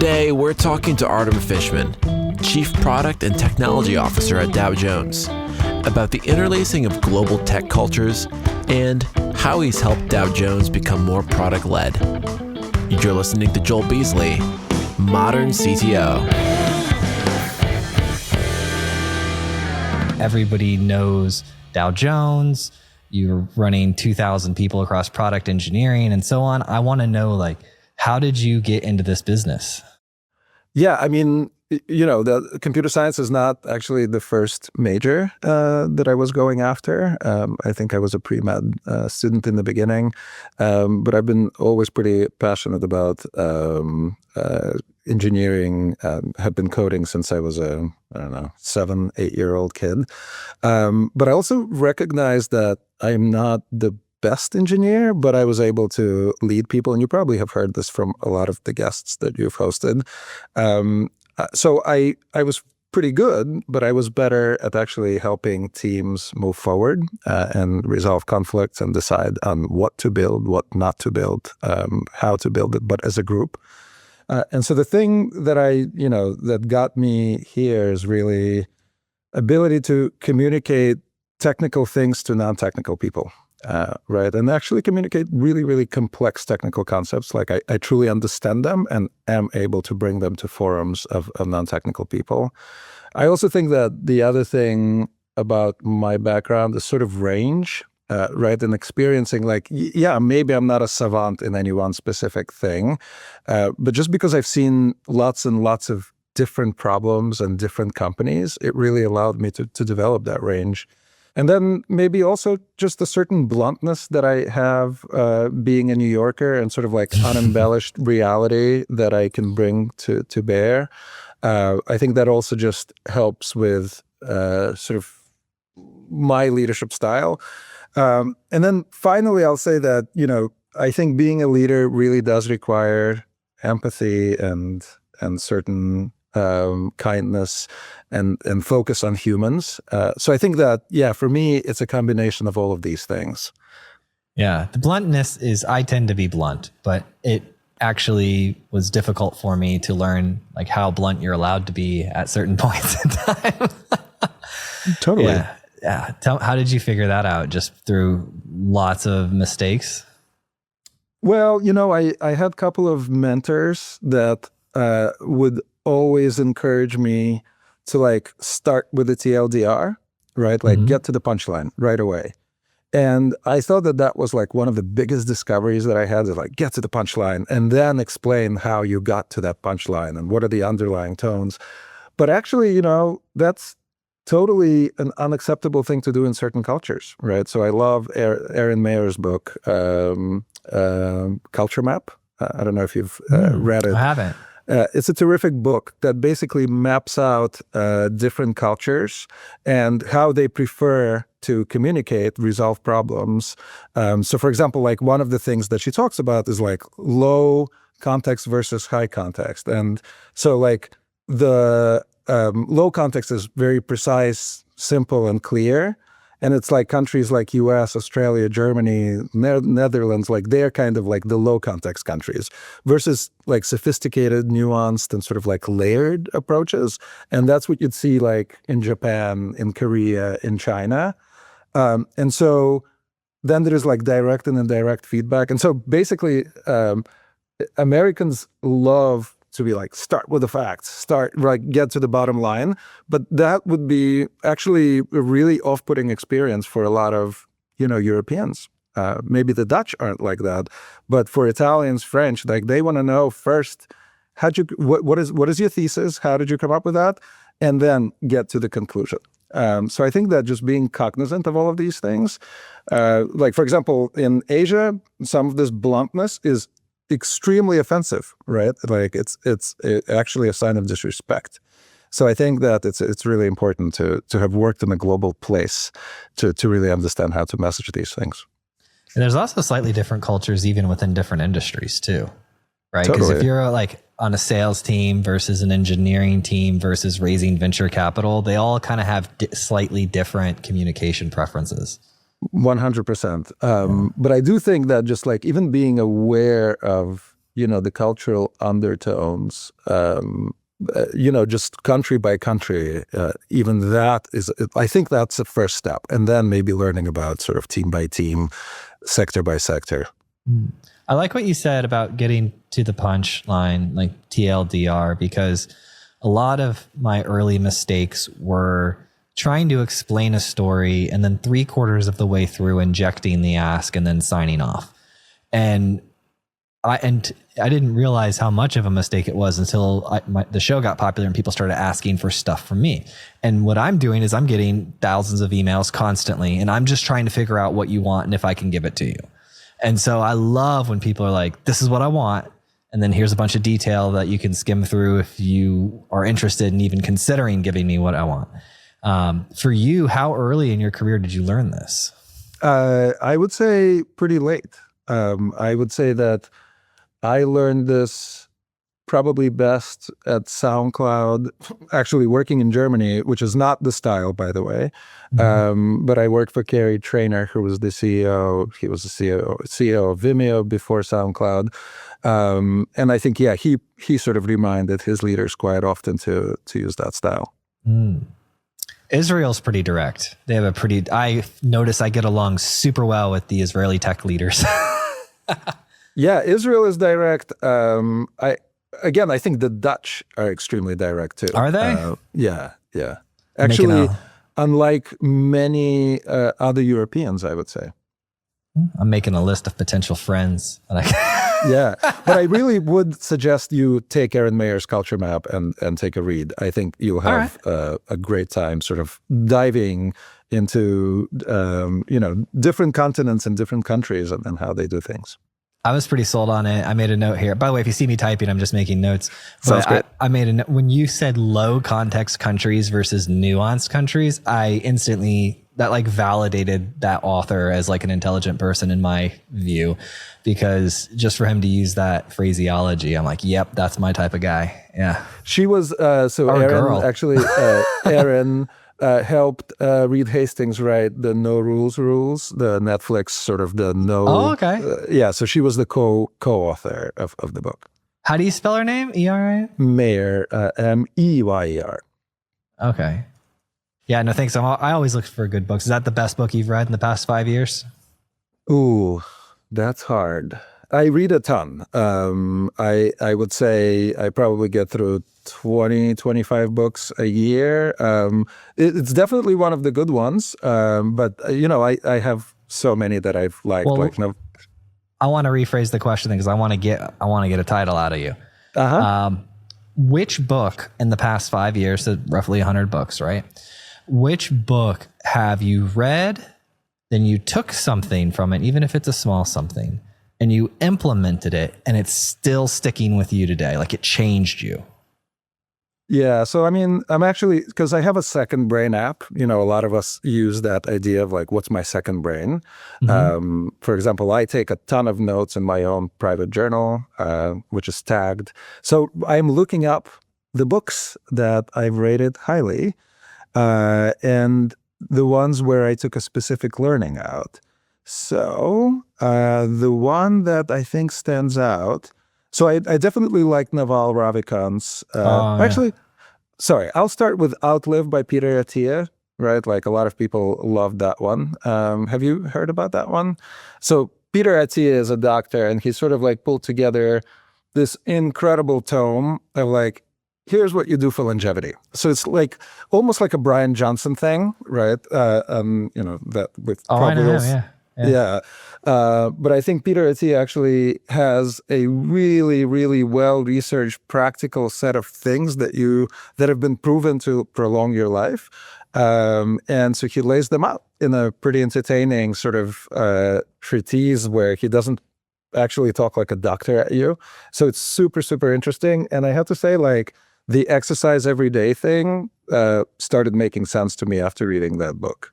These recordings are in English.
Today, we're talking to Artem Fishman, Chief Product and Technology Officer at Dow Jones, about the interlacing of global tech cultures and how he's helped Dow Jones become more product-led. You're listening to Joel Beasley, Modern CTO. Everybody knows Dow Jones. You're running 2,000 people across product engineering and so on. I want to know, how did you get into this business? Yeah, I mean, the computer science is not actually the first major that I was going after. I think I was a pre-med student in the beginning, but I've been always pretty passionate about engineering. Have been coding since I was a 7, 8-year-old kid. But I also recognized that I'm not the best engineer, but I was able to lead people. And you probably have heard this from a lot of the guests that you've hosted. So I was pretty good, but I was better at actually helping teams move forward and resolve conflicts and decide on what to build, what not to build, how to build it, but as a group. And so the thing that that got me here is really ability to communicate technical things to non-technical people. Right. And actually communicate really, really complex technical concepts. I truly understand them and am able to bring them to forums of non-technical people. I also think that the other thing about my background is sort of range, right? And experiencing maybe I'm not a savant in any one specific thing, but just because I've seen lots and lots of different problems and different companies, it really allowed me to develop that range. And then maybe also just a certain bluntness that I have being a New Yorker and sort of unembellished reality that I can bring to bear. I think that also just helps with sort of my leadership style. And then finally, I'll say that, I think being a leader really does require empathy and certain kindness and focus on humans. So I think that, for me, it's a combination of all of these things. Yeah, the bluntness is, I tend to be blunt, but it actually was difficult for me to learn how blunt you're allowed to be at certain points in time. Totally. Yeah. How did you figure that out? Just through lots of mistakes? Well, I had a couple of mentors that would always encourage me to start with the TLDR, right? Get to the punchline right away. And I thought that was one of the biggest discoveries that I had is get to the punchline and then explain how you got to that punchline and what are the underlying tones. But actually, that's totally an unacceptable thing to do in certain cultures, right? So I love Erin Mayer's book, Culture Map. I don't know if you've read it. I haven't. It's a terrific book that basically maps out different cultures and how they prefer to communicate, resolve problems. So for example, one of the things that she talks about is low context versus high context. And so the low context is very precise, simple, and clear. And it's countries like US, Australia, Germany, Netherlands, they're kind of the low context countries versus sophisticated, nuanced, and sort of layered approaches. And that's what you'd see in Japan, in Korea, in China. And so then there's direct and indirect feedback. And so basically, Americans love to be start with the facts, get to the bottom line. But that would be actually a really off-putting experience for a lot of, Europeans. Maybe the Dutch aren't like that, but for Italians, French, they want to know first, what is your thesis? How did you come up with that? And then get to the conclusion. So I think that just being cognizant of all of these things, for example, in Asia, some of this bluntness is extremely offensive, right? It's actually a sign of disrespect. So I think that it's really important to have worked in a global place to really understand how to message these things. And there's also slightly different cultures even within different industries too, right? Because if you're on a sales team versus an engineering team versus raising venture capital, they all kind of have slightly different communication preferences. 100%. But I do think that just even being aware of the cultural undertones, just country by country, even that is, I think that's the first step. And then maybe learning about sort of team by team, sector by sector. I like what you said about getting to the punchline, like TLDR, because a lot of my early mistakes were trying to explain a story and then 3/4 of the way through injecting the ask and then signing off. And I didn't realize how much of a mistake it was until the show got popular and people started asking for stuff from me. And what I'm doing is I'm getting thousands of emails constantly, and I'm just trying to figure out what you want and if I can give it to you. And so I love when people are like, this is what I want, and then here's a bunch of detail that you can skim through if you are interested in even considering giving me what I want. For you, how early in your career did you learn this? I would say pretty late. I would say that I learned this probably best at SoundCloud, actually working in Germany, which is not the style, by the way. But I worked for Kerry Trainer, who was the CEO. He was the CEO of Vimeo before SoundCloud. And I think, he sort of reminded his leaders quite often to use that style. Israel's pretty direct. They have I notice I get along super well with the Israeli tech leaders. Yeah, Israel is direct. I think the Dutch are extremely direct too. Are they? Yeah. Actually, unlike many other Europeans, I would say. I'm making a list of potential friends. Yeah, but I really would suggest you take Aaron Mayer's Culture Map and take a read. I think you'll have a great time sort of diving into different continents and different countries and how they do things. I was pretty sold on it. I made a note here. By the way, if you see me typing, I'm just making notes. Sounds great. I made a note. When you said low context countries versus nuanced countries, I instantly, that like validated that author as like an intelligent person in my view, because just for him to use that phraseology, I'm like, yep, that's my type of guy. Yeah. She was, Aaron helped Reed Hastings write the No Rules Rules, the Netflix sort of the no. Oh, okay. So she was the co-author of the book. How do you spell her name? E-R-A? Meyer, M-E-Y-E-R. Okay. Yeah, no thanks. I always look for good books. Is that the best book you've read in the past 5 years? Ooh, that's hard. I read a ton. I would say I probably get through 20, 25 books a year. It's definitely one of the good ones. But I have so many that I've liked. Well, I want to rephrase the question because I want to get a title out of you. Which book in the past 5 years, so roughly 100 books, right? Which book have you read, then you took something from it, even if it's a small something, and you implemented it, and it's still sticking with you today, like it changed you? Yeah, so I mean, I'm actually, because I have a second brain app, a lot of us use that idea of like, what's my second brain? For example, I take a ton of notes in my own private journal, which is tagged. So I'm looking up the books that I've rated highly, and the ones where I took a specific learning out. So the one that I think stands out, so I definitely like Naval Ravikant's. Actually, sorry, I'll start with Outlive by Peter Attia, right? Like a lot of people love that one. Have you heard about that one? So Peter Attia is a doctor, and he sort of like pulled together this incredible tome of like, here's what you do for longevity. So it's like almost like a Brian Johnson thing, right? That with I know, yeah. But I think Peter Attia actually has a really, really well-researched practical set of things that have been proven to prolong your life. And so he lays them out in a pretty entertaining sort of treatise where he doesn't actually talk like a doctor at you. So it's super, super interesting. And I have to say, like, the exercise every day thing started making sense to me after reading that book.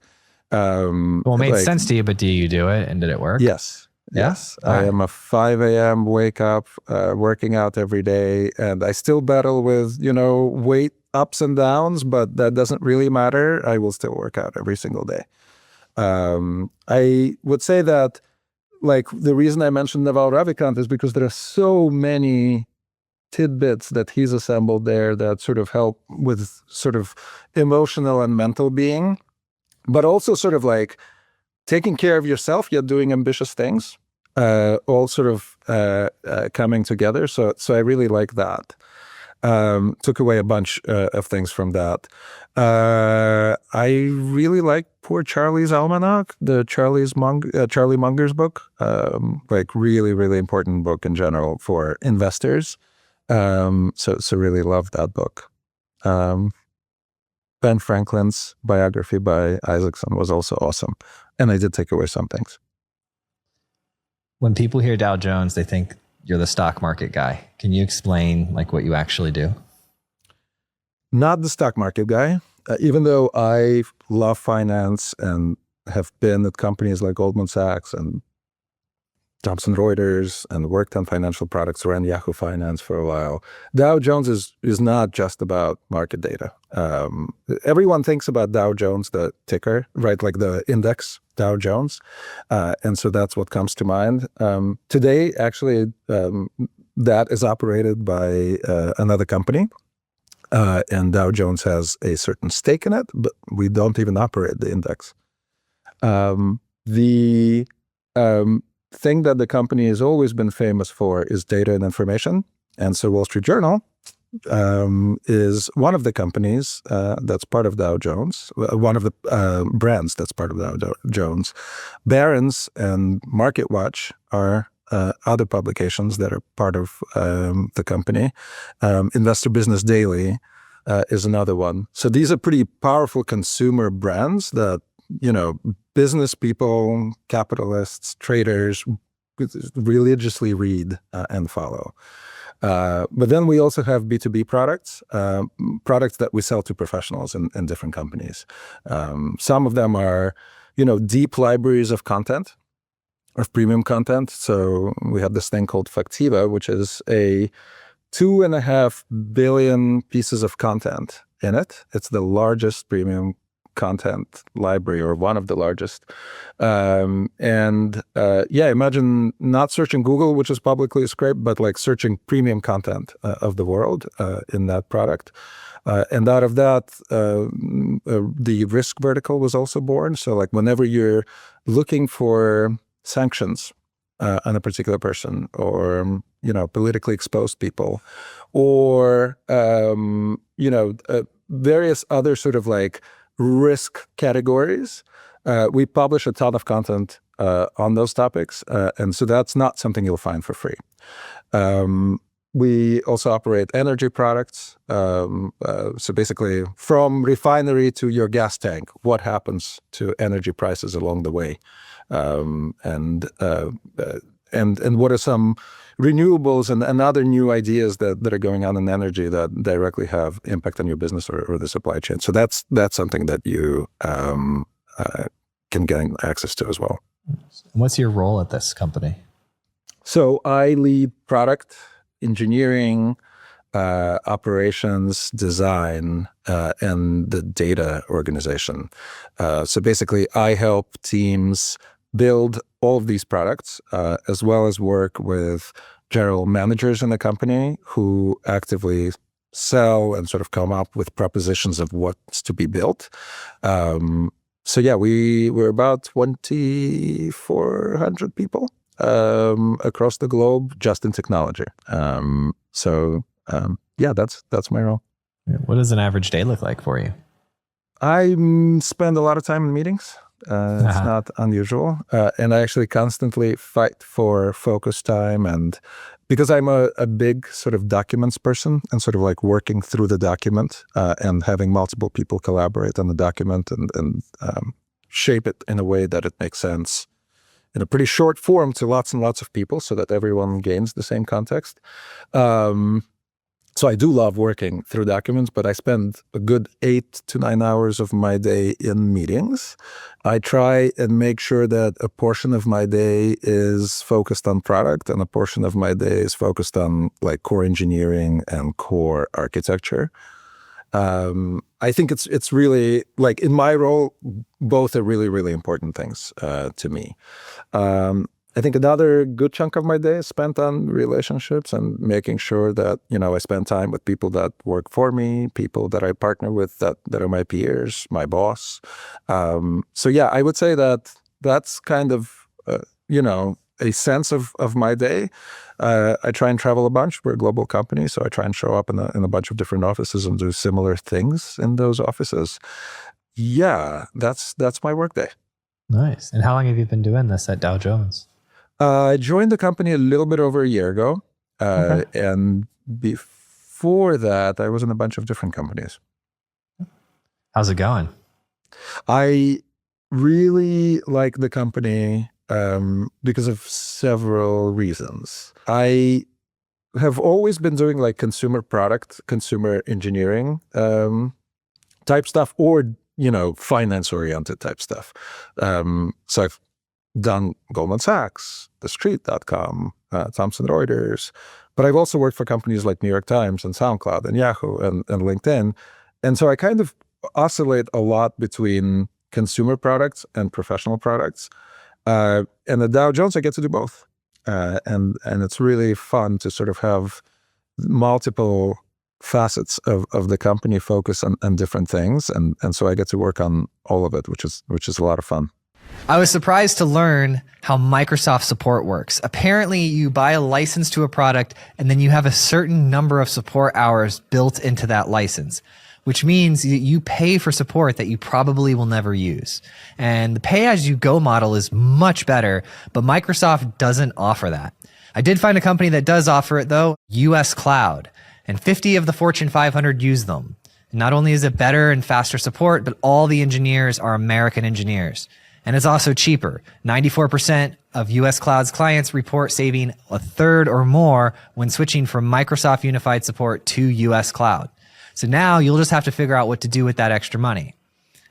It made sense to you, but do you do it? And did it work? Yes. Yeah? Yes. I am a 5 a.m. wake up, working out every day. And I still battle with, weight ups and downs, but that doesn't really matter. I will still work out every single day. I would say that like the reason I mentioned Naval Ravikant is because there are so many tidbits that he's assembled there that sort of help with sort of emotional and mental being, but also sort of like taking care of yourself, yet doing ambitious things, all sort of coming together. So I really like that. Took away a bunch of things from that. I really like Poor Charlie's Almanac, the Charlie Munger's book. Like really, really important book in general for investors. So really love that book. Ben Franklin's biography by Isaacson was also awesome. And I did take away some things. When people hear Dow Jones, they think you're the stock market guy. Can you explain like what you actually do? Not the stock market guy, even though I love finance and have been at companies like Goldman Sachs and Thomson Reuters and worked on financial products, ran Yahoo Finance for a while. Dow Jones is not just about market data. Everyone thinks about Dow Jones, the ticker, right? Like the index, Dow Jones. And so that's what comes to mind. Today, actually, that is operated by another company. And Dow Jones has a certain stake in it, but we don't even operate the index. The thing that the company has always been famous for is data and information. And so Wall Street Journal is one of the companies that's part of Dow Jones, one of the brands that's part of Dow Jones. Barron's and MarketWatch are other publications that are part of the company. Investor Business Daily is another one. So these are pretty powerful consumer brands that, you know, business people, capitalists, traders religiously read and follow. But then we also have B2B products, products that we sell to professionals in different companies. Some of them are, you know, deep libraries of content, of premium content. So we have this thing called Factiva, which is a 2.5 billion pieces of content in it. It's the largest premium content library, or one of the largest. Imagine not searching Google, which is publicly scraped, but like searching premium content of the world in that product. And out of that, the risk vertical was also born. So like whenever you're looking for sanctions on a particular person, or, you know, politically exposed people, or, various other sort of like risk categories, we publish a ton of content on those topics. And so that's not something you'll find for free. We also operate energy products. So basically from refinery to your gas tank, what happens to energy prices along the way? And what are some renewables and other new ideas that are going on in energy that directly have impact on your business or the supply chain. So that's something that you can gain access to as well. What's your role at this company? So I lead product engineering, operations, design, and the data organization. So basically I help teams build all of these products, as well as work with general managers in the company who actively sell and sort of come up with propositions of what's to be built. We're about 2,400 people across the globe just in technology. That's my role. What does an average day look like for you? I spend a lot of time in meetings. It's not unusual. And I actually constantly fight for focus time. And because I'm a big sort of documents person and sort of like working through the document and having multiple people collaborate on the document and shape it in a way that it makes sense in a pretty short form to lots and lots of people so that everyone gains the same context. So I do love working through documents, but I spend a good 8 to 9 hours of my day in meetings. I try and make sure that a portion of my day is focused on product and a portion of my day is focused on like core engineering and core architecture. I think it's really like in my role, both are really, really important things to me. I think another good chunk of my day is spent on relationships and making sure that, I spend time with people that work for me, people that I partner with that are my peers, my boss. So yeah, I would say that that's kind of, a sense of my day. I try and travel a bunch. We're a global company, so I try and show up in a bunch of different offices and do similar things in those offices. Yeah, that's my workday. Nice. And how long have you been doing this at Dow Jones? I joined the company a little bit over a year ago. And before that, I was in a bunch of different companies. How's it going? I really like the company because of several reasons. I have always been doing like consumer product, consumer engineering type stuff, or, finance-oriented type stuff. So I've done Goldman Sachs, TheStreet.com, Thomson Reuters, but I've also worked for companies like New York Times and SoundCloud and Yahoo and LinkedIn. And so I kind of oscillate a lot between consumer products and professional products. And at Dow Jones, I get to do both. And it's really fun to sort of have multiple facets of the company focus on different things. And so I get to work on all of it, which is a lot of fun. I was surprised to learn how Microsoft support works. Apparently, you buy a license to a product and then you have a certain number of support hours built into that license, which means you pay for support that you probably will never use. And the pay-as-you-go model is much better, but Microsoft doesn't offer that. I did find a company that does offer it, though, US Cloud, and 50 of the Fortune 500 use them. And not only is it better and faster support, but all the engineers are American engineers. And it's also cheaper. 94% of US Cloud's clients report saving a third or more when switching from Microsoft Unified Support to US Cloud. So now you'll just have to figure out what to do with that extra money.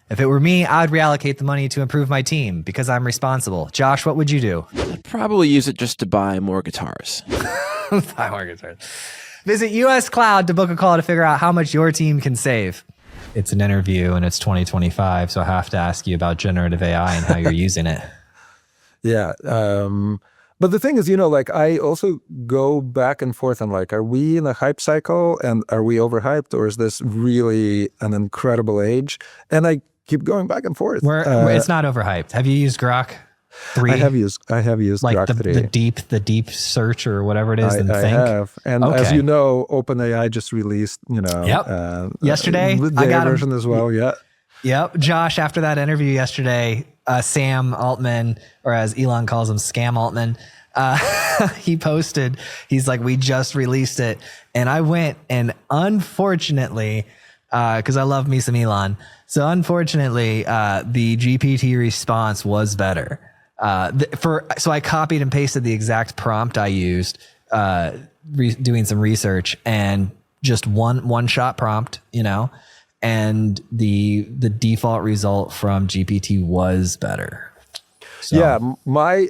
If it were me, I'd reallocate the money to improve my team because I'm responsible. Josh, what would you do? I'd probably use it just to buy more guitars. Buy more guitars. Visit US Cloud to book a call to figure out how much your team can save. It's an interview and it's 2025, so I have to ask you about generative AI and how you're using it. Yeah. But the thing is, I also go back and forth on are we in a hype cycle and are we overhyped, or is this really an incredible age? And I keep going back and forth. It's not overhyped. Have you used Grok 3? I have used Grok 3. The deep search or whatever it is. I have. And as you know, OpenAI just released, yesterday, I got version as well. Yeah. Yep. Josh, after that interview yesterday, Sam Altman, or as Elon calls him, Scam Altman, he posted, he's like, we just released it. And I went, and unfortunately, because I love me some Elon, so unfortunately, the GPT response was better. So I copied and pasted the exact prompt I used, doing some research, and just one shot prompt, and the default result from GPT was better. So, yeah,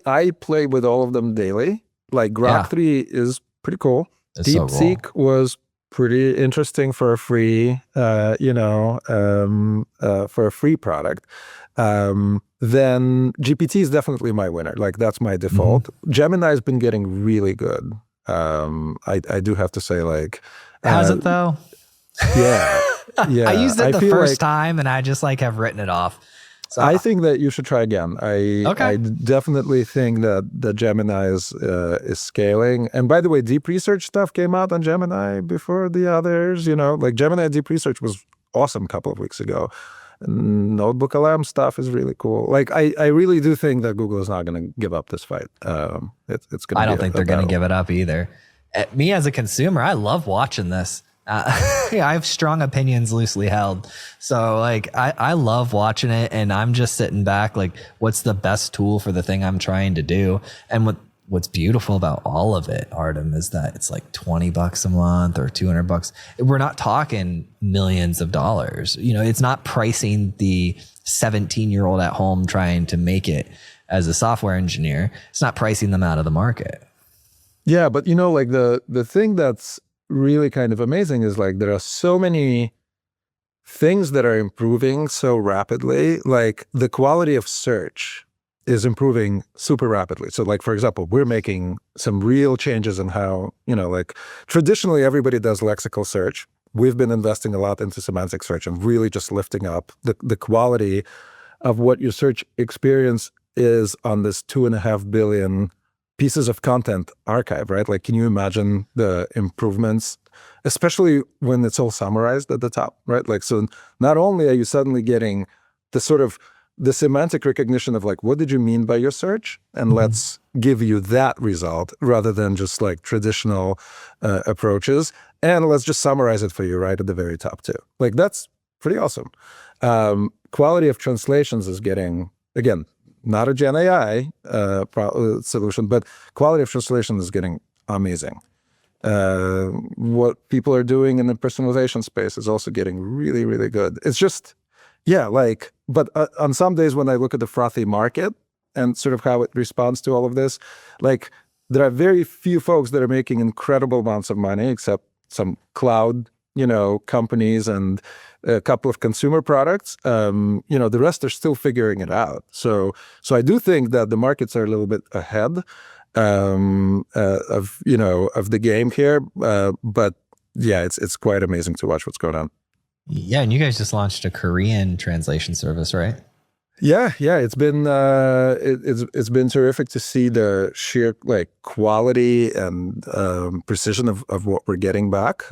I play with all of them daily. Like Grok 3 is pretty cool. DeepSeek was pretty interesting for a free, for a free product. Then GPT is definitely my winner. Like that's my default. Mm-hmm. Gemini has been getting really good. I do have to say, how's it though? Yeah. I used it the first time and I just have written it off. So I think that you should try again. I definitely think that Gemini is scaling. And by the way, deep research stuff came out on Gemini before the others. Gemini deep research was awesome a couple of weeks ago. Notebook LM stuff is really cool. I really do think that Google is not going to give up this fight. It's going. I don't think they're going to give it up either. Me as a consumer, I love watching this. I have strong opinions, loosely held. So I love watching it, and I'm just sitting back what's the best tool for the thing I'm trying to do? And what's beautiful about all of it, Artem, is that it's $20 a month or $200. We're not talking millions of dollars. It's not pricing the 17-year-old at home trying to make it as a software engineer. It's not pricing them out of the market. Yeah, but the thing that's really kind of amazing is there are so many things that are improving so rapidly. The quality of search is improving super rapidly. So like, for example, we're making some real changes in how, like traditionally everybody does lexical search. We've been investing a lot into semantic search and really just lifting up the quality of what your search experience is on this 2.5 billion pieces of content archive, right? Like, can you imagine the improvements, especially when it's all summarized at the top, right? Like, so not only are you suddenly getting the semantic recognition of like, what did you mean by your search? And let's give you that result rather than just like traditional approaches. And let's just summarize it for you right at the very top too. Like, that's pretty awesome. Quality of translations is getting, again, not a Gen AI solution, but quality of translation is getting amazing. What people are doing in the personalization space is also getting really, really good. It's just, but on some days when I look at the frothy market and sort of how it responds to all of this, like there are very few folks that are making incredible amounts of money, except some cloud, companies and a couple of consumer products. The rest are still figuring it out. So I do think that the markets are a little bit ahead of the game here. But yeah, it's quite amazing to watch what's going on. Yeah, and you guys just launched a Korean translation service, right? Yeah, it's been it's been terrific to see the sheer like quality and precision of what we're getting back,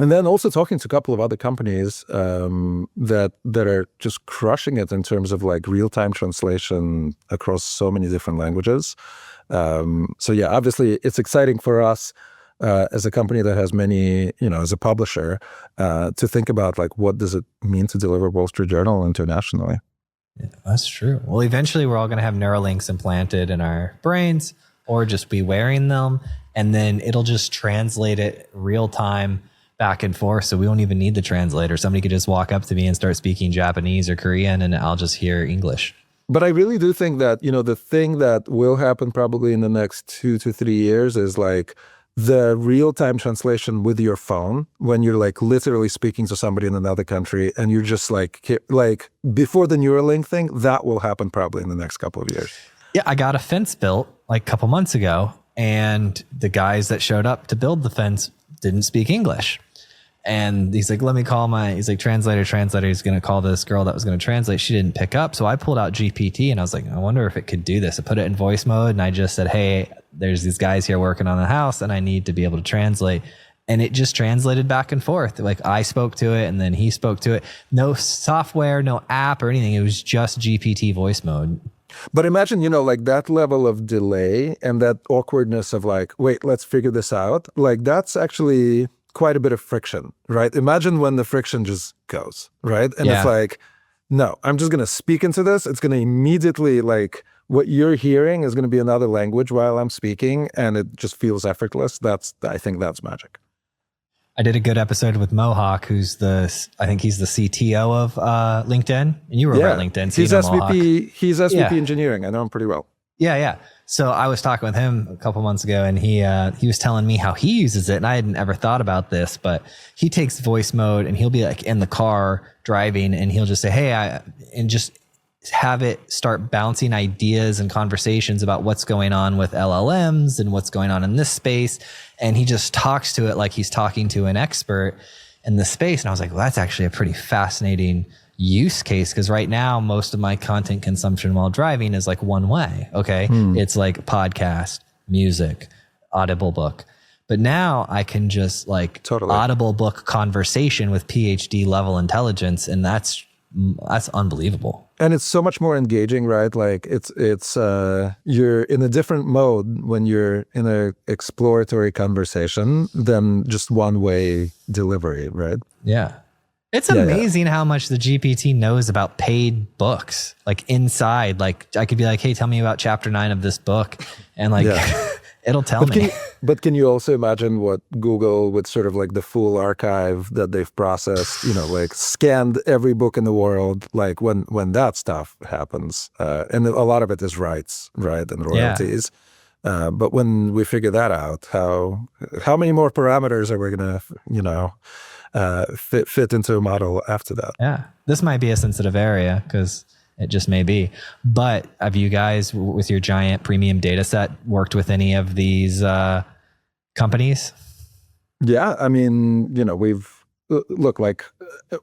and then also talking to a couple of other companies that are just crushing it in terms of like real-time translation across so many different languages. So yeah, obviously it's exciting for us. As a company that has many, as a publisher, to think about like, what does it mean to deliver Wall Street Journal internationally? Yeah, that's true. Well, eventually we're all going to have Neuralinks implanted in our brains or just be wearing them. And then it'll just translate it real time back and forth. So we won't even need the translator. Somebody could just walk up to me and start speaking Japanese or Korean and I'll just hear English. But I really do think that, the thing that will happen probably in the next 2 to 3 years is like, the real-time translation with your phone when you're like literally speaking to somebody in another country and you're just like before the Neuralink thing, that will happen probably in the next couple of years. Yeah, I got a fence built like a couple months ago and the guys that showed up to build the fence didn't speak English. And he's like, let me call he's like, translator. He's going to call this girl that was going to translate. She didn't pick up. So I pulled out GPT and I was like, I wonder if it could do this. I put it in voice mode and I just said, hey, there's these guys here working on the house and I need to be able to translate. And it just translated back and forth. Like I spoke to it and then he spoke to it. No software, no app or anything. It was just GPT voice mode. But imagine, like that level of delay and that awkwardness of like, wait, let's figure this out. Like that's actually quite a bit of friction, right? Imagine when the friction just goes, right? And it's like, no, I'm just going to speak into this. It's going to immediately like what you're hearing is going to be another language while I'm speaking and it just feels effortless. I think that's magic. I did a good episode with Mohawk, I think he's the CTO of LinkedIn. And you were over at LinkedIn. So he's SVP engineering. I know him pretty well. Yeah. So I was talking with him a couple months ago and he was telling me how he uses it. And I hadn't ever thought about this, but he takes voice mode and he'll be like in the car driving and he'll just say, hey, and just have it start bouncing ideas and conversations about what's going on with LLMs and what's going on in this space. And he just talks to it like he's talking to an expert in the space. And I was like, well, that's actually a pretty fascinating use case, because right now most of my content consumption while driving is like one way. Okay. It's like podcast, music, Audible book. But now I can just like Audible book conversation with PhD level intelligence. And that's unbelievable. And it's so much more engaging, right? Like it's you're in a different mode when you're in an exploratory conversation than just one way delivery, right? Yeah. It's amazing how much the GPT knows about paid books, like inside. Like I could be like, hey, tell me about chapter 9 of this book. And like, it'll tell me. But can you also imagine what Google with sort of like the full archive that they've processed, like scanned every book in the world, like when that stuff happens, and a lot of it is rights, right? And royalties. But when we figure that out, how many more parameters are we going to, fit into a model after that? Yeah. This might be a sensitive area because It just may be. But have you guys, with your giant premium data set, worked with any of these companies? Yeah, I mean,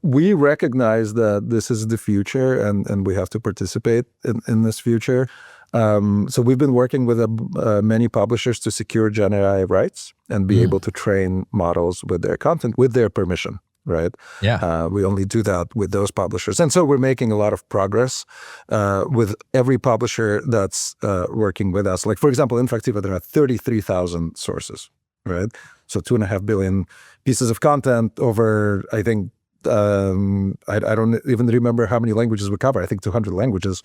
we recognize that this is the future, and we have to participate in this future. So we've been working with many publishers to secure Gen AI rights and be able to train models with their content, with their permission, right? Yeah. We only do that with those publishers. And so we're making a lot of progress with every publisher that's working with us. Like, for example, in Fractiva, there are 33,000 sources, right? So 2.5 billion pieces of content over, I think, I don't even remember how many languages we cover. I think 200 languages.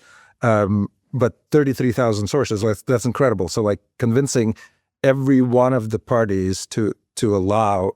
But 33,000 sources, that's incredible. So like convincing every one of the parties to allow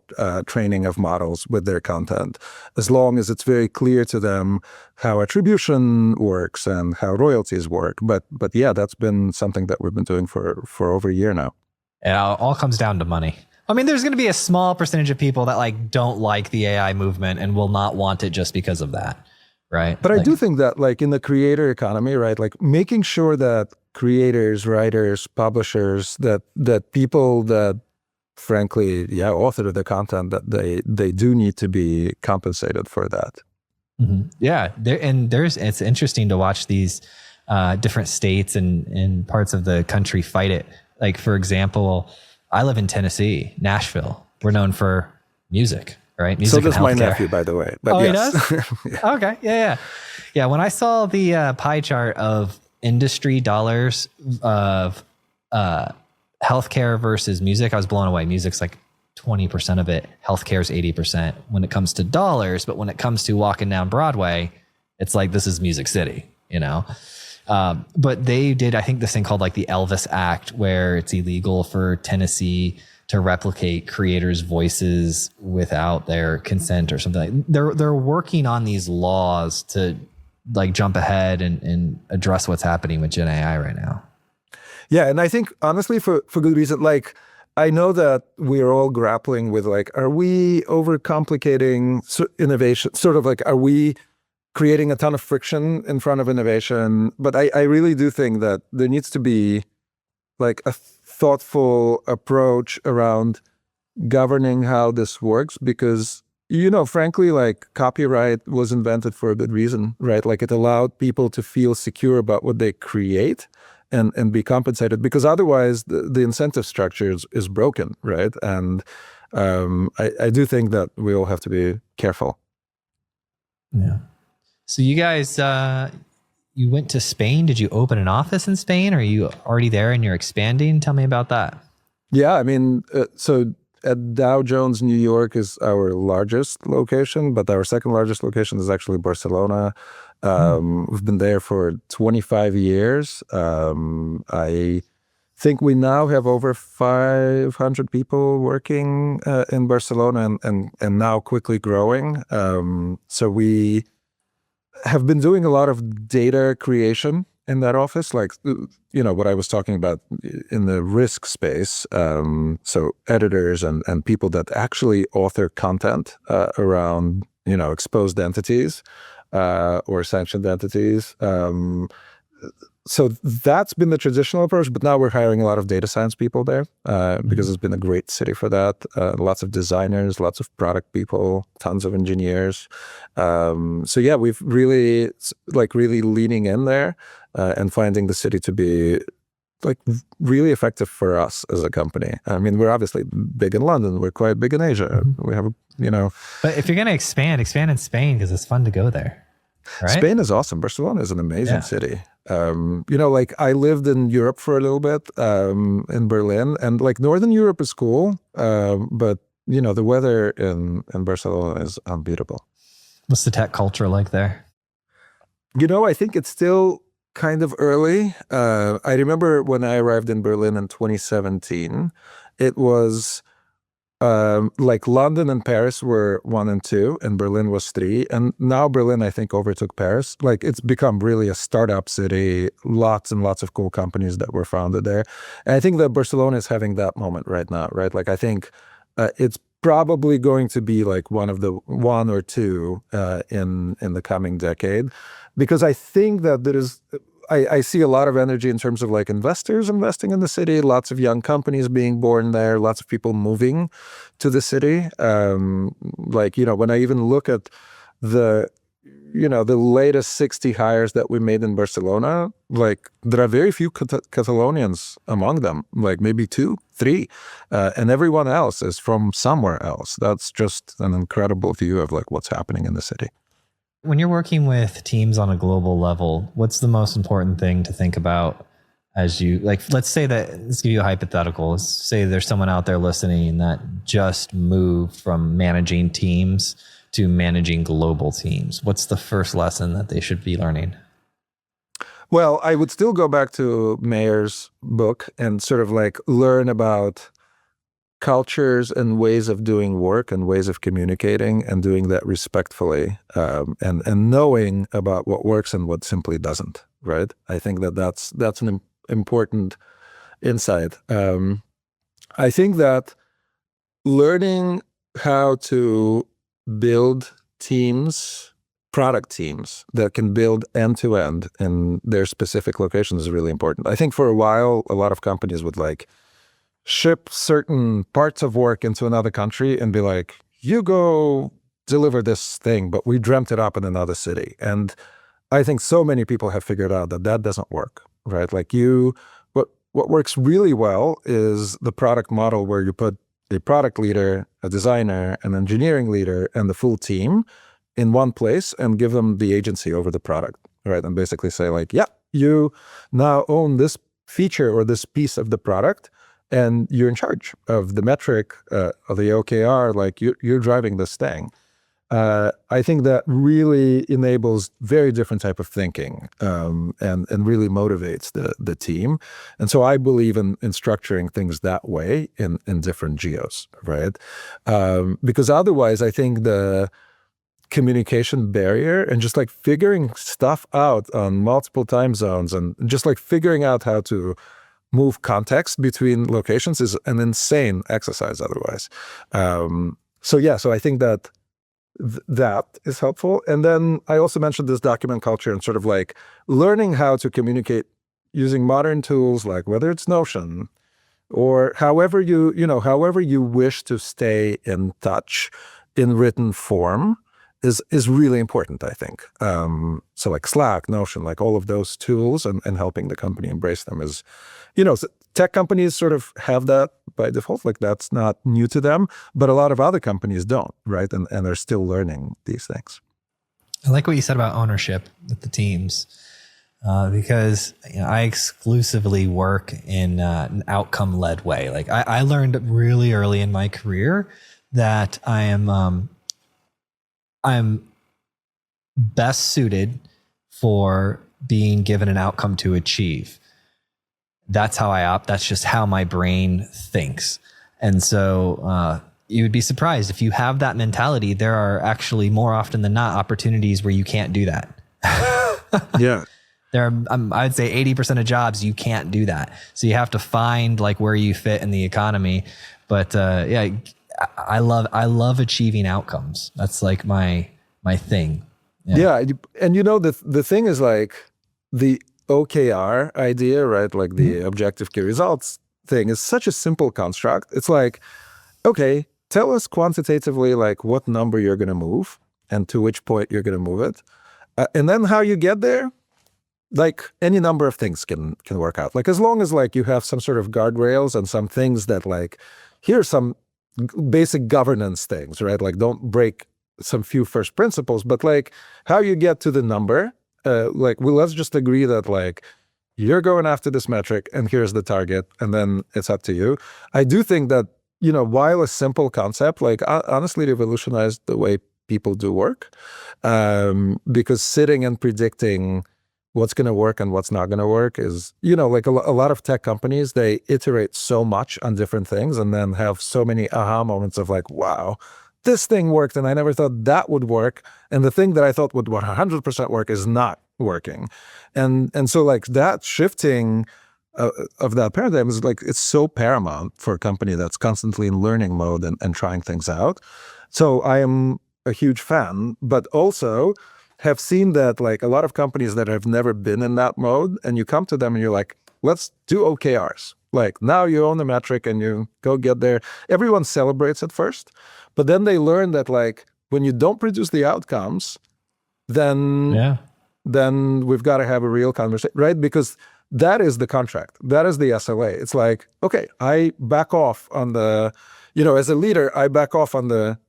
training of models with their content, as long as it's very clear to them how attribution works and how royalties work. But yeah, that's been something that we've been doing for over a year now. It all comes down to money. I mean, there's going to be a small percentage of people that like don't like the AI movement and will not want it just because of that. Right. But I do think that like in the creator economy, right, like making sure that creators, writers, publishers, that people that frankly, author the content, that they do need to be compensated for that. Mm-hmm. Yeah. It's interesting to watch these different states and parts of the country fight it. Like, for example, I live in Tennessee, Nashville. We're known for music. Right. Music so does my nephew, by the way. But he does? Yeah. Okay. Yeah. When I saw the pie chart of industry dollars of healthcare versus music, I was blown away. Music's like 20% of it. Healthcare's 80% when it comes to dollars. But when it comes to walking down Broadway, it's like, this is Music City, But they did, I think, this thing called like the Elvis Act, where it's illegal for Tennessee to replicate creators' voices without their consent or something. They're working on these laws to like jump ahead and address what's happening with Gen AI right now. Yeah, and I think honestly for good reason. Like, I know that we're all grappling with like, are we overcomplicating innovation? Sort of like, are we creating a ton of friction in front of innovation? But I really do think that there needs to be like a thoughtful approach around governing how this works, because frankly, like copyright was invented for a good reason, right? Like it allowed people to feel secure about what they create and be compensated, because otherwise the incentive structure is broken, right? And I do think that we all have to be careful. Yeah. So you guys, you went to Spain. Did you open an office in Spain? Or are you already there and you're expanding? Tell me about that. Yeah, I mean, so at Dow Jones, New York is our largest location, but our second largest location is actually Barcelona. We've been there for 25 years. I think we now have over 500 people working in Barcelona and now quickly growing. So we have been doing a lot of data creation in that office, like, what I was talking about in the risk space. So editors and people that actually author content around, exposed entities or sanctioned entities. So that's been the traditional approach, but now we're hiring a lot of data science people there because it's been a great city for that. Lots of designers, lots of product people, tons of engineers. So yeah, we've really leaning in there and finding the city to be like really effective for us as a company. I mean, we're obviously big in London. We're quite big in Asia. We have, But if you're going to expand in Spain because it's fun to go there. Right? Spain is awesome. Barcelona is an amazing city. Like I lived in Europe for a little bit, in Berlin, and like Northern Europe is cool. But the weather in Barcelona is unbeatable. What's the tech culture like there? I think it's still kind of early. I remember when I arrived in Berlin in 2017, it was like London and Paris were 1 and 2, and Berlin was 3. And now Berlin, I think, overtook Paris. Like it's become really a startup city, lots and lots of cool companies that were founded there. And I think that Barcelona is having that moment right now, right? Like I think it's probably going to be like one or two in the coming decade, because I think that there is. I see a lot of energy in terms of like investors investing in the city, lots of young companies being born there, lots of people moving to the city. Like, when I even look at the latest 60 hires that we made in Barcelona, like there are very few Catalonians among them, like maybe 2, 3, and everyone else is from somewhere else. That's just an incredible view of like what's happening in the city. When you're working with teams on a global level, what's the most important thing to think about as you, like, let's give you a hypothetical. Let's say there's someone out there listening that just moved from managing teams to managing global teams. What's the first lesson that they should be learning? Well, I would still go back to Mayer's book and sort of like learn about cultures and ways of doing work and ways of communicating and doing that respectfully, and knowing about what works and what simply doesn't, right? I think that's an important insight. I think that learning how to build teams, product teams that can build end-to-end in their specific locations is really important. I think for a while, a lot of companies would like ship certain parts of work into another country and be like, you go deliver this thing, but we dreamt it up in another city. And I think so many people have figured out that that doesn't work, right? Like what works really well is the product model where you put a product leader, a designer, an engineering leader, and the full team in one place and give them the agency over the product, right? And basically say like, yeah, you now own this feature or this piece of the product, and you're in charge of the metric, of the OKR, like you're driving this thing. I think that really enables very different type of thinking, and really motivates the team. And so I believe in structuring things that way in different geos, right? Because otherwise, I think the communication barrier and just like figuring stuff out on multiple time zones and just like figuring out how to move context between locations is an insane exercise otherwise. So I think that that is helpful. And then I also mentioned this document culture and sort of like learning how to communicate using modern tools, like whether it's Notion or however you wish to stay in touch in written form is really important, I think. So like Slack, Notion, like all of those tools and helping the company embrace them is, tech companies sort of have that by default, like that's not new to them, but a lot of other companies don't, right? And they're still learning these things. I like what you said about ownership with the teams, because I exclusively work in an outcome-led way. Like I learned really early in my career that I'm best suited for being given an outcome to achieve. That's how I opt. That's just how my brain thinks. And so you would be surprised if you have that mentality. There are actually more often than not opportunities where you can't do that. Yeah. There are, I'd say 80% of jobs you can't do that. So you have to find like where you fit in the economy. But I love achieving outcomes. That's like my thing. Yeah. And the thing is like the OKR idea, right? Like the objective key results thing is such a simple construct. It's like, okay, tell us quantitatively like what number you're going to move and to which point you're going to move it. And then how you get there, like any number of things can work out. Like as long as like you have some sort of guardrails and some things that like, here's some basic governance things, right? Like don't break some few first principles, but like how you get to the number, let's just agree that like you're going after this metric and here's the target and then it's up to you. I do think that, while a simple concept, like honestly revolutionized the way people do work, because sitting and predicting what's going to work and what's not going to work is, like a lot of tech companies, they iterate so much on different things and then have so many aha moments of like, wow, this thing worked and I never thought that would work. And the thing that I thought would 100% work is not working. And so like that shifting of that paradigm is like, it's so paramount for a company that's constantly in learning mode and trying things out. So I am a huge fan, but also have seen that like a lot of companies that have never been in that mode, and you come to them and you're like, let's do OKRs. Like, now you own the metric and you go get there. Everyone celebrates at first, but then they learn that like, when you don't produce the outcomes, then we've got to have a real conversation, right? Because that is the contract. That is the SLA. It's like, okay, I back off on the, as a leader, I back off on the,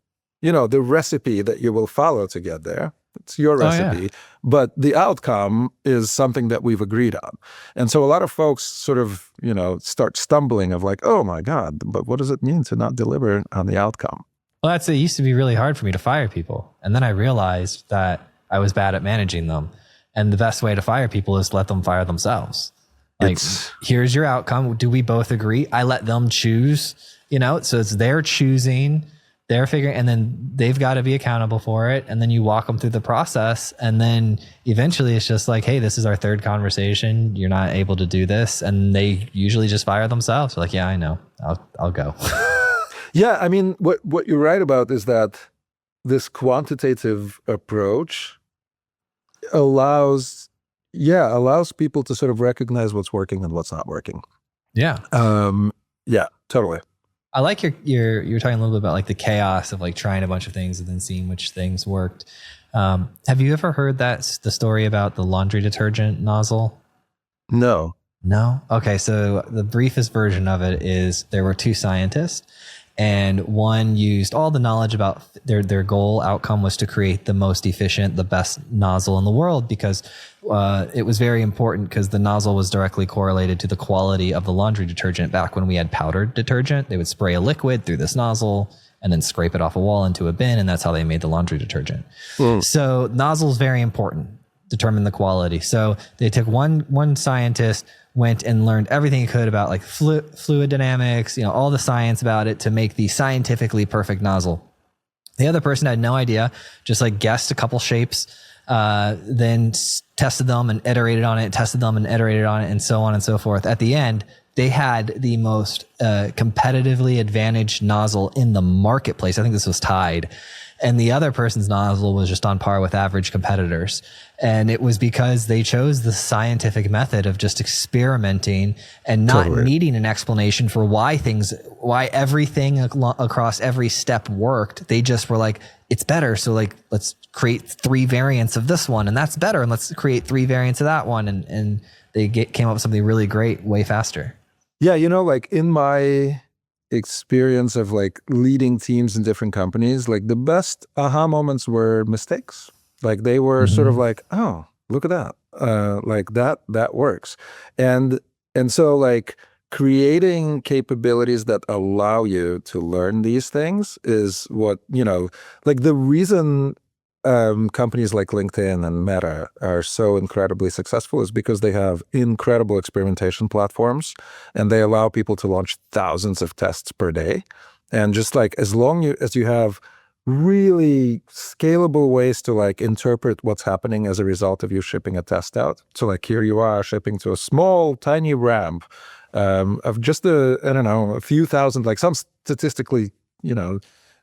the recipe that you will follow to get there. It's your recipe, but the outcome is something that we've agreed on. And so a lot of folks sort of, start stumbling of like, oh my God, but what does it mean to not deliver on the outcome? Well, it used to be really hard for me to fire people. And then I realized that I was bad at managing them. And the best way to fire people is let them fire themselves. Like, here's your outcome. Do we both agree? I let them choose, so it's their choosing. They're figuring, and then they've got to be accountable for it. And then you walk them through the process. And then eventually it's just like, hey, this is our third conversation. You're not able to do this. And they usually just fire themselves. They're like, yeah, I know. I'll go. Yeah. I mean, what you're right about is that this quantitative approach allows people to sort of recognize what's working and what's not working. Yeah. Yeah, totally. I like you're talking a little bit about like the chaos of like trying a bunch of things and then seeing which things worked. Have you ever heard the story about the laundry detergent nozzle? No. Okay. So the briefest version of it is there were two scientists, and one used all the knowledge about their goal outcome was to create the most efficient, the best nozzle in the world, because it was very important because the nozzle was directly correlated to the quality of the laundry detergent. Back when we had powdered detergent, they would spray a liquid through this nozzle and then scrape it off a wall into a bin, and that's how they made the laundry detergent. So nozzle is very important, determine the quality. So they took one scientist, went and learned everything he could about like fluid dynamics, all the science about it to make the scientifically perfect nozzle. The other person had no idea, just like guessed a couple shapes, then tested them and iterated on it, and so on and so forth. At the end, they had the most competitively advantaged nozzle in the marketplace. I think this was tied. And the other person's nozzle was just on par with average competitors. And it was because they chose the scientific method of just experimenting and not needing an explanation for why everything across every step worked. They just were like, it's better. So like, let's create 3 variants of this one, and that's better. And let's create 3 variants of that one. And they came up with something really great way faster. Yeah. Like in my experience of like leading teams in different companies, like the best aha moments were mistakes. Like they were sort of like, oh, look at that. Like that works. And so like creating capabilities that allow you to learn these things is what, like the reason companies like LinkedIn and Meta are so incredibly successful is because they have incredible experimentation platforms, and they allow people to launch thousands of tests per day. And just like as long as you have really scalable ways to like interpret what's happening as a result of you shipping a test out. So like here you are shipping to a small, tiny ramp of just a few thousand, like some statistically,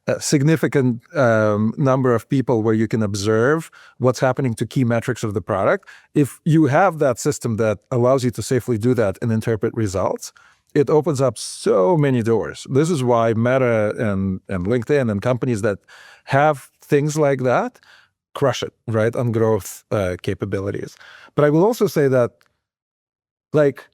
a significant number of people where you can observe what's happening to key metrics of the product. If you have that system that allows you to safely do that and interpret results, it opens up so many doors. This is why Meta and LinkedIn and companies that have things like that crush it, right, on growth capabilities. But I will also say that, like,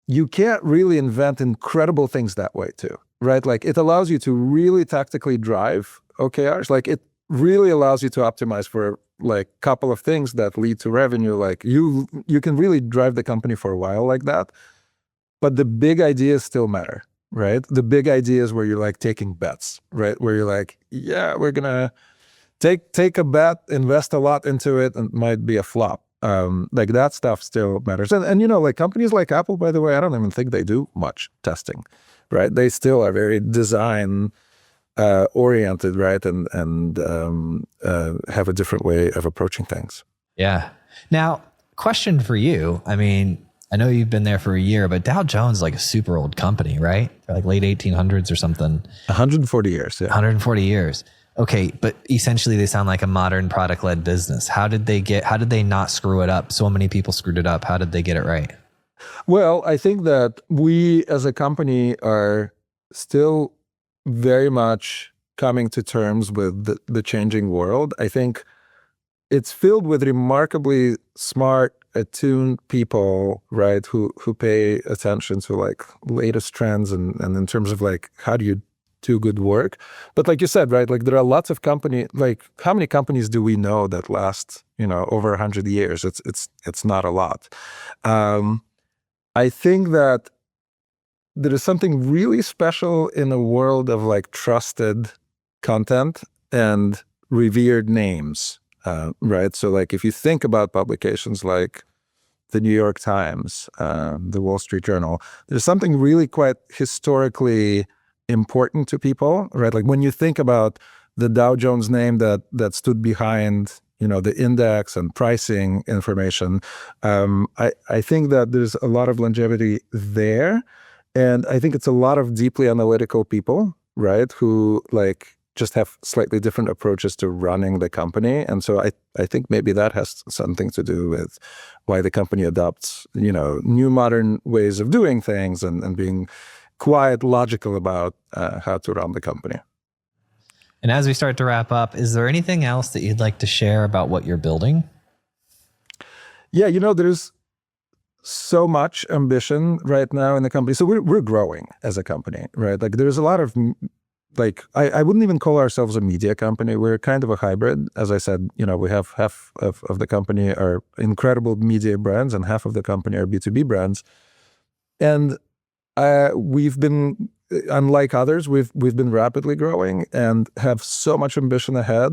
you can't really invent incredible things that way too, right? Like it allows you to really tactically drive OKRs. Like it really allows you to optimize for like a couple of things that lead to revenue. Like you can really drive the company for a while like that. But the big ideas still matter, right? The big ideas where you're like taking bets, right? Where you're like, yeah, we're gonna take a bet, invest a lot into it, and it might be a flop. Like that stuff still matters. And like companies like Apple, by the way, I don't even think they do much testing, right? They still are very design oriented, right? And have a different way of approaching things. Yeah. Now, question for you. I mean, I know you've been there for a year, but Dow Jones is like a super old company, right? They're like late 1800s or something. 140 years, yeah. 140 years. Okay, but essentially they sound like a modern product-led business. How did they not screw it up? So many people screwed it up. How did they get it right? Well, I think that we as a company are still very much coming to terms with the changing world. I think it's filled with remarkably smart, attuned people, right, who pay attention to like latest trends and in terms of like, how do you do good work? But like you said, right, like there are lots of companies, like how many companies do we know that last, over 100 years? It's not a lot. I think that there is something really special in a world of like trusted content and revered names, right? So like if you think about publications like the New York Times, the Wall Street Journal, there's something really quite historically important to people, right? Like when you think about the Dow Jones name that stood behind, the index and pricing information, I think that there's a lot of longevity there. And I think it's a lot of deeply analytical people, right, who like just have slightly different approaches to running the company. And so I think maybe that has something to do with why the company adopts, new modern ways of doing things and being quite logical about how to run the company. And as we start to wrap up, is there anything else that you'd like to share about what you're building? Yeah, there's so much ambition right now in the company. So we're growing as a company, right? Like there's a lot of like, I wouldn't even call ourselves a media company. We're kind of a hybrid. As I said, we have half of the company are incredible media brands and half of the company are B2B brands. And we've been, unlike others, we've been rapidly growing and have so much ambition ahead.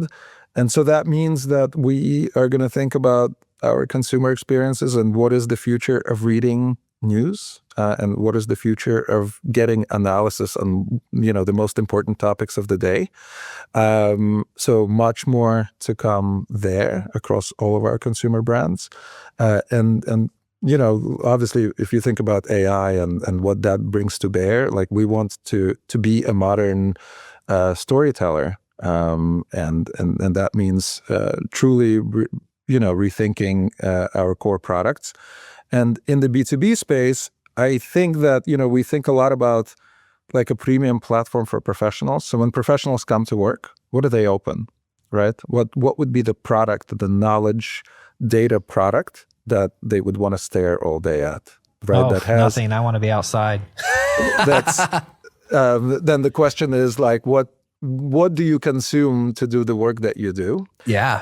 And so that means that we are going to think about our consumer experiences and what is the future of reading news and what is the future of getting analysis on, the most important topics of the day. So much more to come there across all of our consumer brands. And obviously, if you think about AI and what that brings to bear, like we want to be a modern storyteller. And that means truly, rethinking our core products. And in the B2B space, I think that, we think a lot about like a premium platform for professionals. So when professionals come to work, what do they open, right? What would be the product, the knowledge data product that they would want to stare all day at, right? Oh, that has nothing. I want to be outside. That's then the question is like, what do you consume to do the work that you do? Yeah.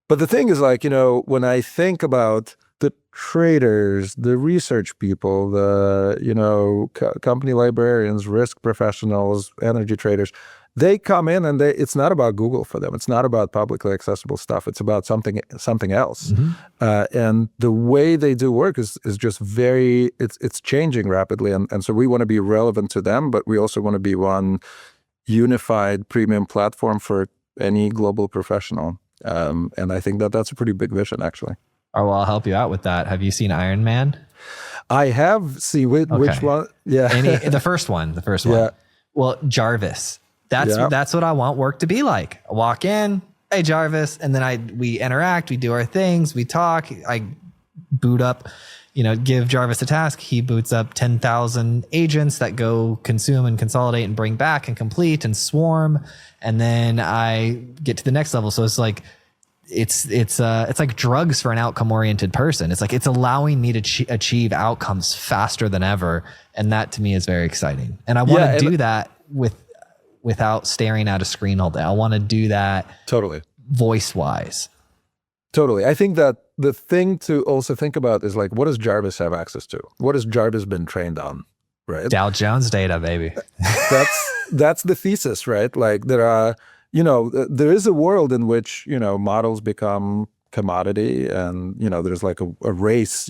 But the thing is like, when I think about the traders, the research people, the, company librarians, risk professionals, energy traders, they come in and it's not about Google for them. It's not about publicly accessible stuff. It's about something else. Mm-hmm. And the way they do work is just it's changing rapidly. And so we want to be relevant to them, but we also want to be one unified premium platform for any global professional. And I think that's a pretty big vision, actually. Oh, well, I'll help you out with that. Have you seen Iron Man? I have seen which one? Yeah. The first one. Yeah. Well, Jarvis. That's what I want work to be like. I walk in, hey Jarvis, and then we interact, we do our things, we talk. I boot up, give Jarvis a task. He boots up 10,000 agents that go consume and consolidate and bring back and complete and swarm. And then I get to the next level. So it's like, it's like drugs for an outcome oriented person. It's like, it's allowing me to achieve outcomes faster than ever. And that to me is very exciting. And I want to do that without staring at a screen all day. I want to do that totally voice wise. Totally. I think that the thing to also think about is like, what does Jarvis have access to? What has Jarvis been trained on? Right? Dow Jones data, baby. That's the thesis, right? Like there are, there is a world in which, models become commodity and, there's like a race,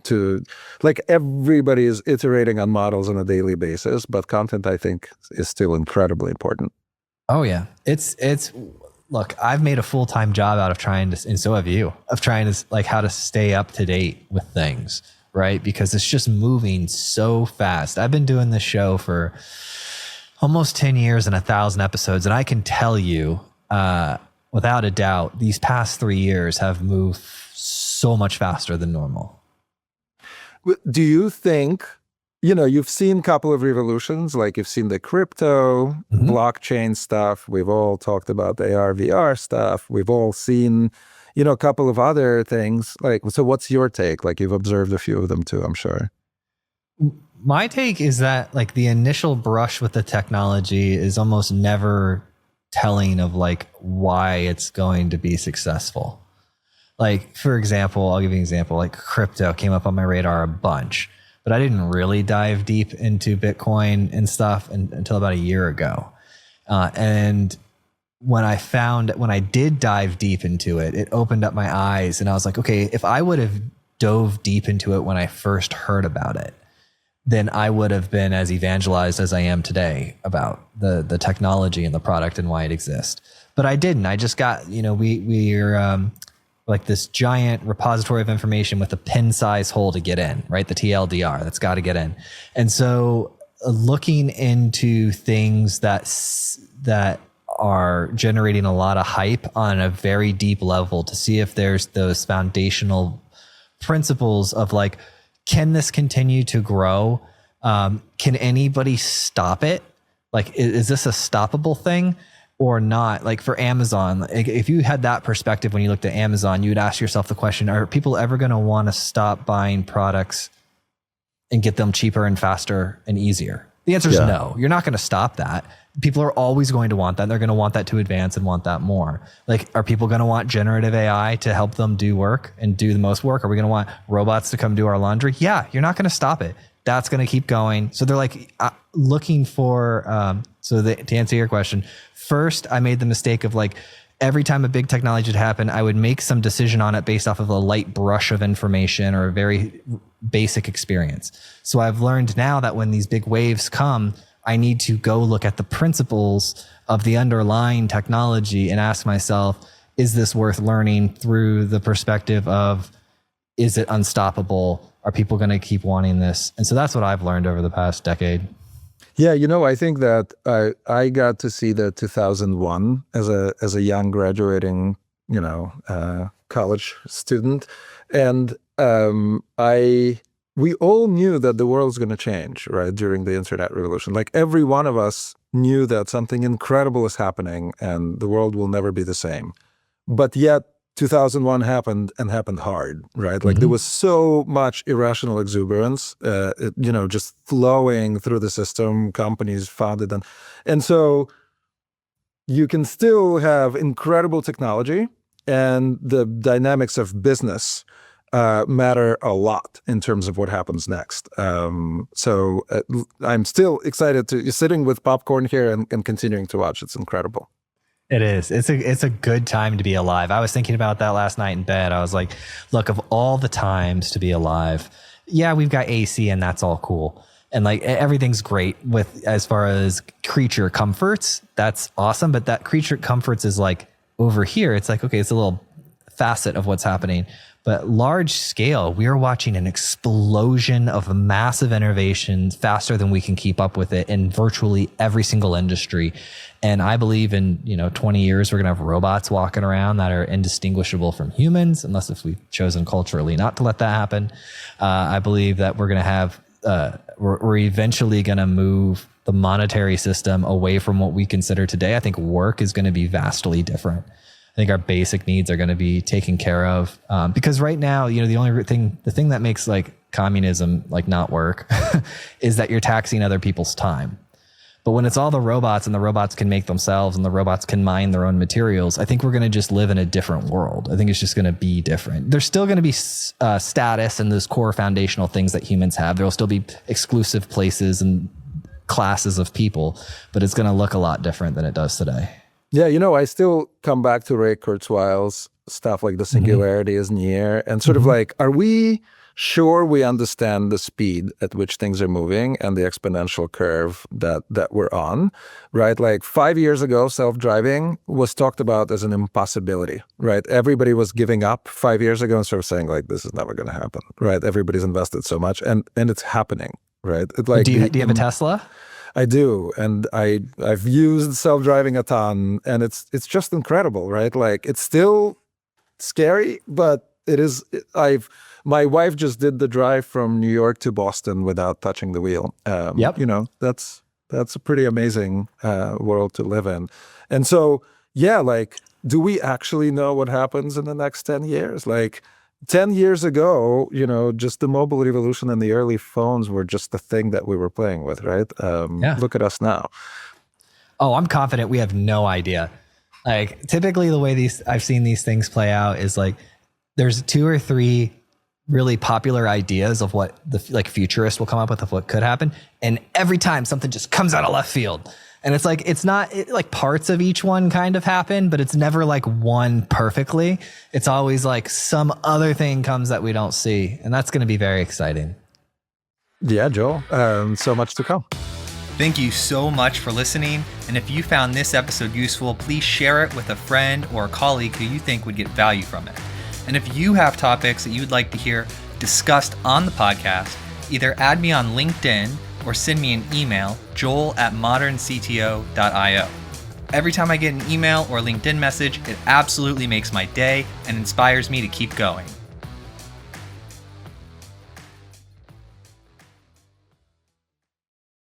to like everybody is iterating on models on a daily basis, but content I think is still incredibly important. Oh yeah. It's look, I've made a full-time job out of trying to, and so have you, of trying to like how to stay up to date with things, right? Because it's just moving so fast. I've been doing this show for almost 10 years and 1,000 episodes. And I can tell you, without a doubt, these past 3 years have moved so much faster than normal. Do you think, you've seen a couple of revolutions, like you've seen the crypto, blockchain stuff. We've all talked about the AR, VR stuff. We've all seen, a couple of other things. Like, so what's your take? Like, you've observed a few of them too, I'm sure. My take is that like the initial brush with the technology is almost never telling of like why it's going to be successful. Like, for example, I'll give you an example, like crypto came up on my radar a bunch, but I didn't really dive deep into Bitcoin and stuff until about a year ago. And when I did dive deep into it, it opened up my eyes and I was like, okay, if I would have dove deep into it when I first heard about it, then I would have been as evangelized as I am today about the technology and the product and why it exists. But I didn't. I just got, we're like this giant repository of information with a pin size hole to get in, right? The TLDR, that's got to get in. And so looking into things that are generating a lot of hype on a very deep level to see if there's those foundational principles of like, can this continue to grow? Can anybody stop it? Like, is this a stoppable thing or not? Like for Amazon, if you had that perspective when you looked at Amazon, you would ask yourself the question, are people ever going to want to stop buying products and get them cheaper and faster and easier? The answer is no. You're not going to stop that. People are always going to want that. They're going to want that to advance and want that more. Like, are people going to want generative AI to help them do work and do the most work? Are we going to want robots to come do our laundry? Yeah, you're not going to stop it. That's going to keep going. So they're like looking for, to answer your question, first, I made the mistake of like, every time a big technology would happen, I would make some decision on it based off of a light brush of information or a very basic experience. So I've learned now that when these big waves come, I need to go look at the principles of the underlying technology and ask myself, is this worth learning through the perspective of, is it unstoppable? Are people going to keep wanting this? And so that's what I've learned over the past decade. Yeah, I think that I got to see the 2001 as a young graduating, college student, and we all knew that the world's going to change, right, during the internet revolution. Like every one of us knew that something incredible is happening and the world will never be the same. But yet 2001 happened and happened hard, right? Like there was so much irrational exuberance, just flowing through the system, companies founded. And so you can still have incredible technology and the dynamics of business matter a lot in terms of what happens next. So I'm still excited to sitting with popcorn here and continuing to watch. It's incredible. It is. It's a good time to be alive. I was thinking about that last night in bed. I was like, look, of all the times to be alive, yeah, we've got AC and that's all cool. And like everything's great with as far as creature comforts. That's awesome. But that creature comforts is like over here. It's like, okay, it's a little facet of what's happening. But large scale, we are watching an explosion of massive innovations faster than we can keep up with it in virtually every single industry. And I believe in 20 years, we're going to have robots walking around that are indistinguishable from humans, unless if we've chosen culturally not to let that happen. I believe that we're going to have, we're eventually going to move the monetary system away from what we consider today. I think work is going to be vastly different. I think our basic needs are going to be taken care of because right now, the thing that makes like communism like not work is that you're taxing other people's time. But when it's all the robots and the robots can make themselves and the robots can mine their own materials, I think we're going to just live in a different world. I think it's just going to be different. There's still going to be status and those core foundational things that humans have. There will still be exclusive places and classes of people, but it's going to look a lot different than it does today. Yeah, I still come back to Ray Kurzweil's stuff like the singularity is near and sort of like, are we sure, we understand the speed at which things are moving and the exponential curve that we're on, right? Like 5 years ago, self-driving was talked about as an impossibility, right? Everybody was giving up 5 years ago and sort of saying like, this is never going to happen, right? Everybody's invested so much and it's happening, right? Do you have a Tesla? I do, and I've used self-driving a ton, and it's just incredible, right? Like it's still scary, but it is. My wife just did the drive from New York to Boston without touching the wheel. Yep. That's a pretty amazing world to live in, and so yeah, like, do we actually know what happens in the next 10 years? Like 10 years ago, just the mobile revolution and the early phones were just the thing that we were playing with, right? Look at us now. Oh, I'm confident we have no idea. Like typically the way I've seen these things play out is like there's 2 or 3 really popular ideas of what the futurists will come up with of what could happen. And every time something just comes out of left field. And it's like, like parts of each one kind of happen, but it's never like one perfectly. It's always like some other thing comes that we don't see. And that's going to be very exciting. Yeah, Joel. So much to come. Thank you so much for listening. And if you found this episode useful, please share it with a friend or a colleague who you think would get value from it. And if you have topics that you would like to hear discussed on the podcast, either add me on LinkedIn or send me an email, joel@moderncto.io. Every time I get an email or LinkedIn message, it absolutely makes my day and inspires me to keep going.